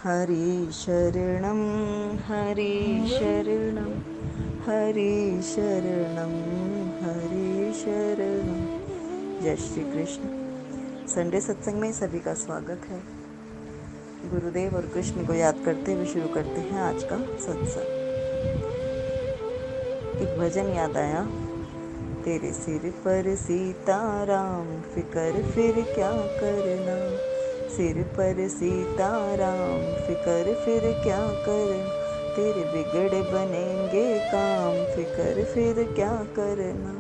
हरि शरणं हरि शरणं हरि शरणं हरि शरणं। जय श्री कृष्ण। संडे सत्संग में सभी का स्वागत है। गुरुदेव और कृष्ण को याद करते हुए शुरू करते हैं आज का सत्संग। एक भजन याद आया, तेरे सिर पर सीताराम फिकर फिर क्या करना, सिर पर सीताराम फिकर फिर क्या करना, तेरे बिगड़े बनेंगे काम फिकर फिर क्या करना।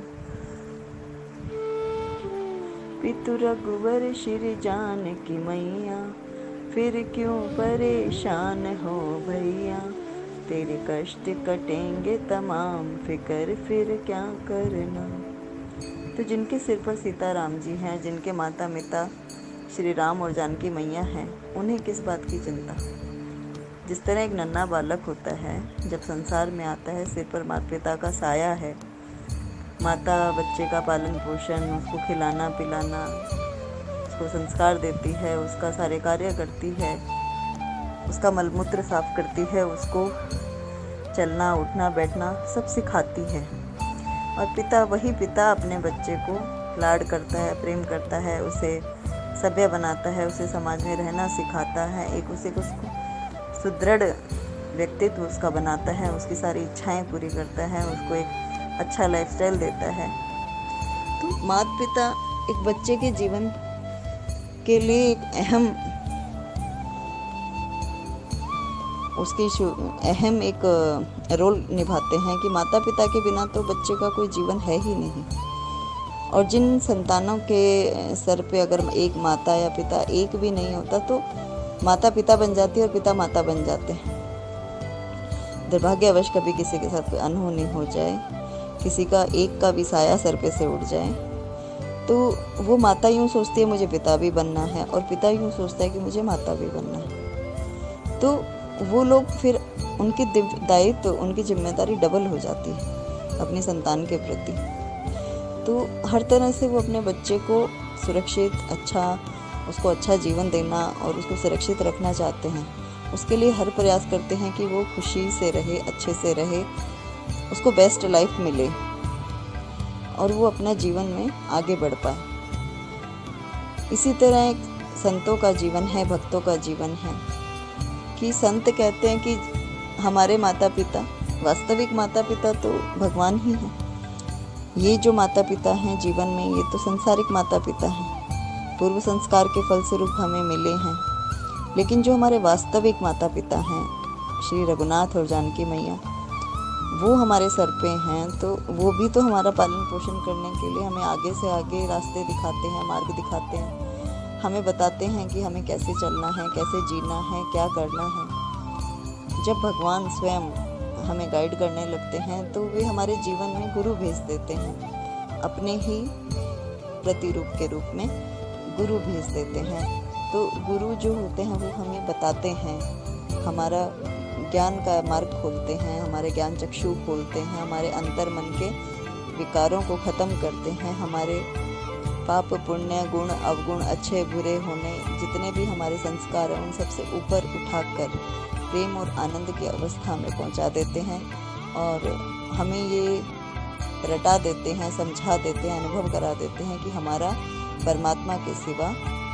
पितु रघुवर श्री जानकी मैया, फिर क्यों परेशान हो भैया, तेरे कष्ट कटेंगे तमाम फिकर फिर क्या करना। तो जिनके सिर पर सीताराम जी हैं, जिनके माता पिता श्री राम और जानकी मैया हैं, उन्हें किस बात की चिंता। जिस तरह एक नन्हा बालक होता है, जब संसार में आता है, सिर पर माता पिता का साया है, माता बच्चे का पालन पोषण, उसको खिलाना पिलाना, उसको संस्कार देती है, उसका सारे कार्य करती है, उसका मलमूत्र साफ करती है, उसको चलना उठना बैठना सब सिखाती है। और पिता, वही पिता अपने बच्चे को लाड करता है, प्रेम करता है, उसे सभ्य बनाता है, उसे समाज में रहना सिखाता है, उसको सुदृढ़ व्यक्तित्व उसका बनाता है, उसकी सारी इच्छाएं पूरी करता है, उसको एक अच्छा लाइफस्टाइल देता है। तो माता पिता एक बच्चे के जीवन के लिए एक अहम एक रोल निभाते हैं कि माता पिता के बिना तो बच्चे का कोई जीवन है ही नहीं। और जिन संतानों के सर पे अगर एक माता या पिता एक भी नहीं होता, तो माता पिता बन जाती है और पिता माता बन जाते हैं। दुर्भाग्यवश कभी किसी के साथ अनहोनी हो जाए, किसी का एक का भी साया सर पे से उड़ जाए, तो वो माता यूँ सोचती है मुझे पिता भी बनना है, और पिता यूँ सोचता है कि मुझे माता भी बनना है। तो वो लोग फिर उनकी दायित्व, उनकी जिम्मेदारी डबल हो जाती है अपनी संतान के प्रति। तो हर तरह से वो अपने बच्चे को सुरक्षित, उसको अच्छा जीवन देना और उसको सुरक्षित रखना चाहते हैं। उसके लिए हर प्रयास करते हैं कि वो खुशी से रहे, अच्छे से रहे, उसको बेस्ट लाइफ मिले और वो अपना जीवन में आगे बढ़ पाए। इसी तरह एक संतों का जीवन है, भक्तों का जीवन है कि संत कहते हैं कि हमारे माता पिता, वास्तविक माता पिता तो भगवान ही हैं। ये जो माता पिता हैं जीवन में, ये तो संसारिक माता पिता हैं, पूर्व संस्कार के फलस्वरूप हमें मिले हैं। लेकिन जो हमारे वास्तविक माता पिता हैं, श्री रघुनाथ और जानकी मैया, वो हमारे सर पे हैं। तो वो भी तो हमारा पालन पोषण करने के लिए हमें आगे से आगे रास्ते दिखाते हैं, मार्ग दिखाते हैं, हमें बताते हैं कि हमें कैसे चलना है, कैसे जीना है, क्या करना है। जब भगवान स्वयं हमें गाइड करने लगते हैं, तो वे हमारे जीवन में गुरु भेज देते हैं, अपने ही प्रतिरूप के रूप में गुरु भेज देते हैं। तो गुरु जो होते हैं वो हमें बताते हैं, हमारा ज्ञान का मार्ग खोलते हैं, हमारे ज्ञान चक्षु खोलते हैं, हमारे अंतर मन के विकारों को ख़त्म करते हैं, हमारे पाप पुण्य गुण अवगुण अच्छे बुरे होने जितने भी हमारे संस्कार हैं, उन सबसे ऊपर उठाकर प्रेम और आनंद की अवस्था में पहुंचा देते हैं और हमें ये रटा देते हैं, समझा देते हैं, अनुभव करा देते हैं कि हमारा परमात्मा के सिवा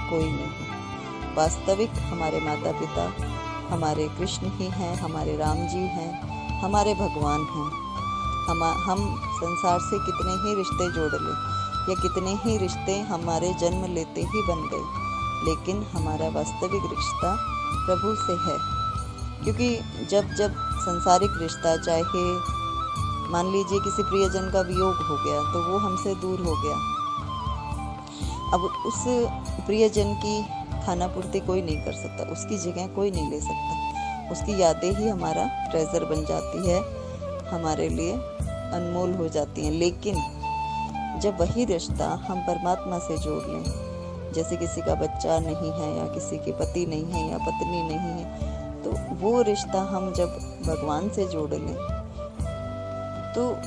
कोई नहीं। वास्तविक हमारे माता पिता हमारे कृष्ण ही हैं, हमारे राम जी हैं, हमारे भगवान हैं। हम संसार से कितने ही रिश्ते जोड़ लें या कितने ही रिश्ते हमारे जन्म लेते ही बन गए, लेकिन हमारा वास्तविक रिश्ता प्रभु से है। क्योंकि जब संसारिक रिश्ता, चाहे मान लीजिए किसी प्रियजन का वियोग हो गया, तो वो हमसे दूर हो गया, अब उस प्रियजन की खाना पूर्ति कोई नहीं कर सकता, उसकी जगह कोई नहीं ले सकता। उसकी यादें ही हमारा ट्रेजर बन जाती है, हमारे लिए अनमोल हो जाती हैं। लेकिन जब वही रिश्ता हम परमात्मा से जोड़ लें, जैसे किसी का बच्चा नहीं है या किसी के पति नहीं है या पत्नी नहीं है, तो वो रिश्ता हम जब भगवान से जोड़ लें, तो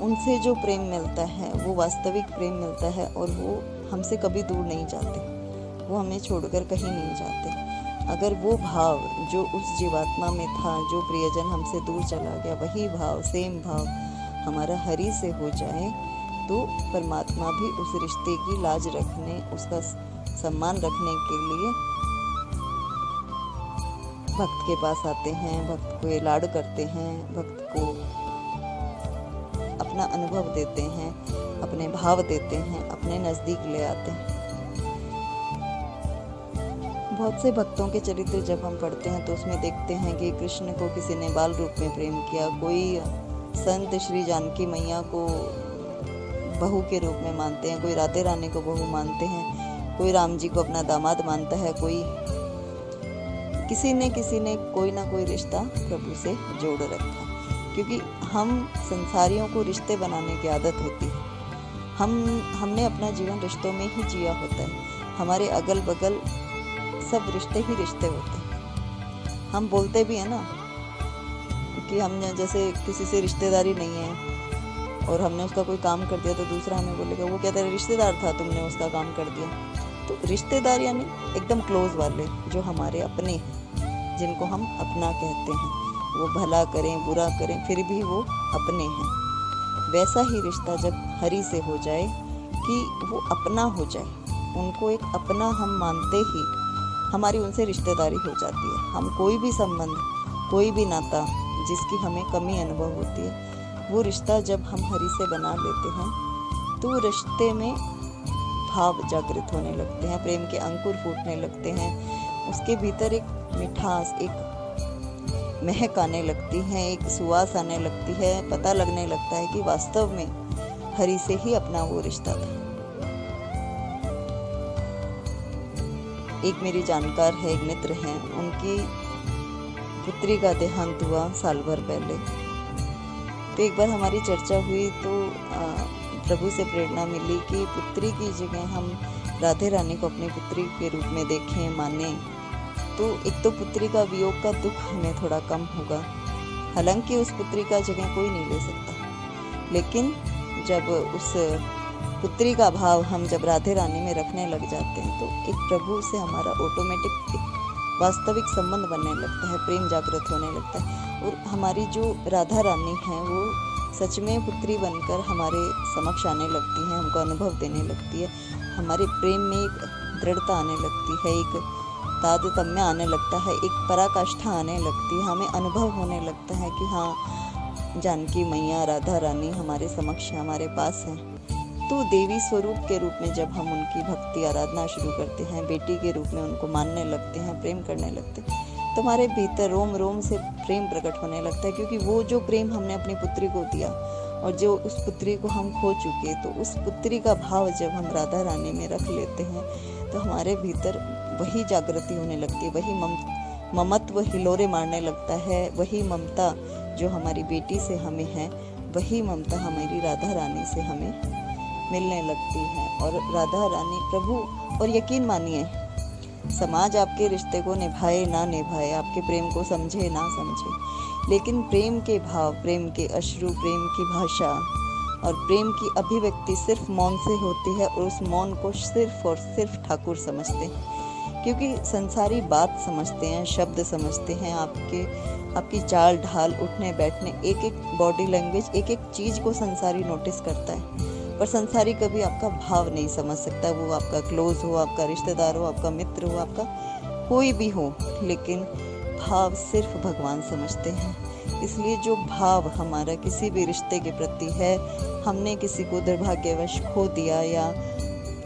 उनसे जो प्रेम मिलता है वो वास्तविक प्रेम मिलता है और वो हमसे कभी दूर नहीं जाते, वो हमें छोड़कर कहीं नहीं जाते। अगर वो भाव जो उस जीवात्मा में था, जो प्रियजन हमसे दूर चला गया, वही भाव, सेम भाव हमारा हरि से हो जाए, तो परमात्मा भी उस रिश्ते की लाज रखने, उसका सम्मान रखने के लिए भक्त के पास आते हैं, भक्त को लाड करते हैं, भक्त को अपना अनुभव देते हैं, अपने भाव देते हैं, अपने नज़दीक ले आते हैं। बहुत से भक्तों के चरित्र जब हम पढ़ते हैं तो उसमें देखते हैं कि कृष्ण को किसी ने बाल रूप में प्रेम किया, कोई संत श्री जानकी मैया को बहू के रूप में मानते हैं, कोई राधे रानी को बहू मानते हैं, कोई राम जी को अपना दामाद मानता है, कोई किसी ने कोई ना कोई रिश्ता प्रभु से जोड़ रखा। क्योंकि हम संसारियों को रिश्ते बनाने की आदत होती है। हमने अपना जीवन रिश्तों में ही जिया होता है। हमारे अगल बगल सब रिश्ते ही रिश्ते होते हैं। हम बोलते भी हैं ना कि हमने जैसे किसी से रिश्तेदारी नहीं है और हमने उसका कोई काम कर दिया तो दूसरा हमें बोलेगा वो क्या तेरा रिश्तेदार था, तुमने उसका काम कर दिया। तो रिश्तेदार यानी एकदम क्लोज वाले जो हमारे अपने हैं, जिनको हम अपना कहते हैं। वो भला करें बुरा करें फिर भी वो अपने हैं। वैसा ही रिश्ता जब हरि से हो जाए कि वो अपना हो जाए, उनको एक अपना हम मानते ही हमारी उनसे रिश्तेदारी हो जाती है। हम कोई भी संबंध, कोई भी नाता जिसकी हमें कमी अनुभव होती है, वो रिश्ता जब हम हरि से बना लेते हैं तो रिश्ते में भाव जागृत होने लगते हैं, प्रेम के अंकुर फूटने लगते हैं, उसके भीतर एक मिठास, एक महक आने लगती है, एक सुवास आने लगती है, पता लगने लगता है कि वास्तव में हरि से ही अपना वो रिश्ता था। एक मेरी जानकार है, एक मित्र हैं, उनकी पुत्री का देहांत हुआ साल भर पहले। तो एक बार हमारी चर्चा हुई तो प्रभु से प्रेरणा मिली कि पुत्री की जगह हम राधे रानी को अपनी पुत्री के रूप में देखें, माने, तो एक तो पुत्री का वियोग का दुख हमें थोड़ा कम होगा। हालांकि उस पुत्री का जगह कोई नहीं ले सकता, लेकिन जब उस पुत्री का भाव हम जब राधे रानी में रखने लग जाते हैं तो एक प्रभु से हमारा ऑटोमेटिक एक वास्तविक संबंध बनने लगता है, प्रेम जागृत होने लगता है। और हमारी जो राधा रानी है वो सच में पुत्री बनकर हमारे समक्ष आने लगती है, हमको अनुभव देने लगती है, हमारे प्रेम में एक दृढ़ता आने लगती है, एक तारतम्य आने लगता है, एक पराकाष्ठा आने लगती है, हमें अनुभव होने लगता है कि हाँ जानकी मैया राधा रानी हमारे समक्ष हमारे पास हैं। तो देवी स्वरूप के रूप में जब हम उनकी भक्ति आराधना शुरू करते हैं, बेटी के रूप में उनको मानने लगते हैं, प्रेम करने लगते हैं, तो हमारे भीतर रोम रोम से प्रेम प्रकट होने लगता है। क्योंकि वो जो प्रेम हमने अपनी पुत्री को दिया और जो उस पुत्री को हम खो चुके, तो उस पुत्री का भाव जब हम राधा रानी में रख लेते हैं तो हमारे भीतर वही जागृति होने लगती है, वही ममत्व हिलोरे मारने लगता है, वही ममता जो हमारी बेटी से हमें है, वही ममता हमारी राधा रानी से हमें मिलने लगती है। और राधा रानी प्रभु, और यकीन मानिए समाज आपके रिश्ते को निभाए ना निभाए, आपके प्रेम को समझे ना समझे, लेकिन प्रेम के भाव, प्रेम के अश्रु, प्रेम की भाषा और प्रेम की अभिव्यक्ति सिर्फ मौन से होती है। और उस मौन को सिर्फ और सिर्फ ठाकुर समझते हैं, क्योंकि संसारी बात समझते हैं, शब्द समझते हैं, आपकी चाल ढाल, उठने बैठने, एक एक बॉडी लैंग्वेज, एक एक चीज़ को संसारी नोटिस करता है, पर संसारी कभी आपका भाव नहीं समझ सकता। वो आपका क्लोज हो, आपका रिश्तेदार हो, आपका मित्र हो, आपका कोई भी हो, लेकिन भाव सिर्फ भगवान समझते हैं। इसलिए जो भाव हमारा किसी भी रिश्ते के प्रति है, हमने किसी को दुर्भाग्यवश खो दिया या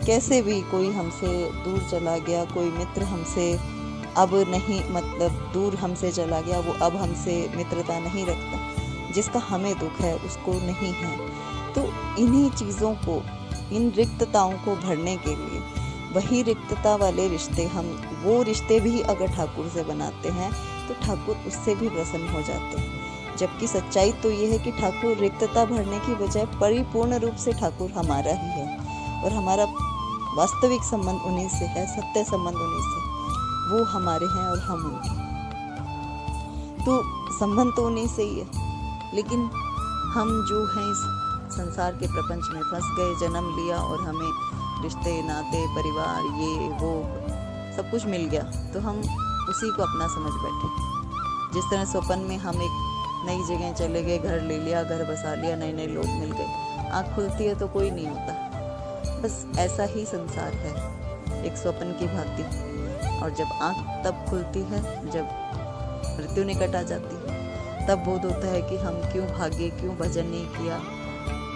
कैसे भी कोई हमसे दूर चला गया, कोई मित्र हमसे अब नहीं, मतलब दूर हमसे चला गया, वो अब हमसे मित्रता नहीं रखता, जिसका हमें दुख है उसको नहीं है। तो इन्हीं चीज़ों को, इन रिक्तताओं को भरने के लिए वही रिक्तता वाले रिश्ते, हम वो रिश्ते भी अगर ठाकुर से बनाते हैं तो ठाकुर उससे भी प्रसन्न हो जाते हैं। जबकि सच्चाई तो ये है कि ठाकुर रिक्तता भरने की बजाय परिपूर्ण रूप से ठाकुर हमारा ही है और हमारा वास्तविक संबंध उन्हीं से है, सत्य संबंध उन्हीं से, वो हमारे हैं और हम उनके। तो संबंध तो उन्हीं से ही है, लेकिन हम जो हैं इस संसार के प्रपंच में फंस गए, जन्म लिया और हमें रिश्ते नाते परिवार ये वो सब कुछ मिल गया, तो हम उसी को अपना समझ बैठे। जिस तरह स्वप्न में हम एक नई जगह चले गए, घर ले लिया, घर बसा लिया, नए नए लोग मिल गए, आँख खुलती है तो कोई नहीं होता। बस ऐसा ही संसार है, एक स्वप्न की भांति। और जब आँख तब खुलती है जब मृत्यु निकट आ जाती है, तब बोध होता है कि हम क्यों भागे, क्यों भजन नहीं किया,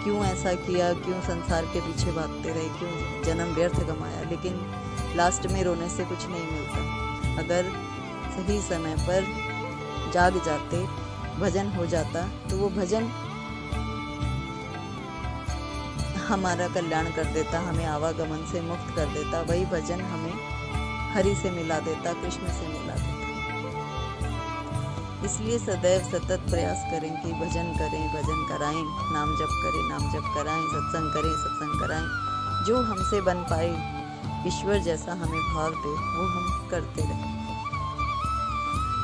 क्यों ऐसा किया, क्यों संसार के पीछे भागते रहे, क्यों जन्म व्यर्थ गंवाया। लेकिन लास्ट में रोने से कुछ नहीं मिलता। अगर सही समय पर जाग जाते, भजन हो जाता, तो वो भजन हमारा कल्याण कर देता, हमें आवागमन से मुक्त कर देता। वही भजन हमें हरि से मिला देता, कृष्ण से मिला देता। इसलिए सदैव सतत प्रयास करें कि भजन करें, भजन कराएं, नाम जप करें, नाम जप कराएं, सत्संग करें, सत्संग कराएं। जो हमसे बन पाए, ईश्वर जैसा हमें भाव दे, वो हम करते रहें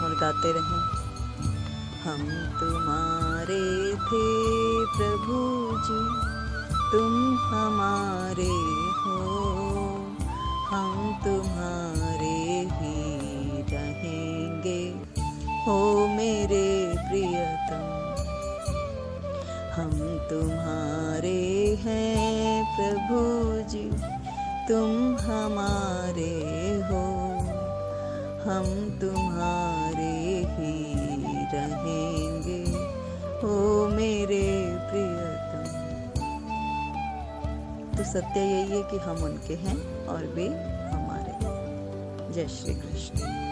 और गाते रहें। हम तुम्हारे थे प्रभु जी, तुम हमारे हो, हम तुम्हारे ही रहेंगे, हो मेरे प्रियतम। हम तुम्हारे हैं प्रभु जी, तुम हमारे हो, हम तुम्हारे ही रहेंगे, हो मेरे प्रियतम। तो सत्य यही है कि हम उनके हैं और वे हमारे। जय श्री कृष्ण।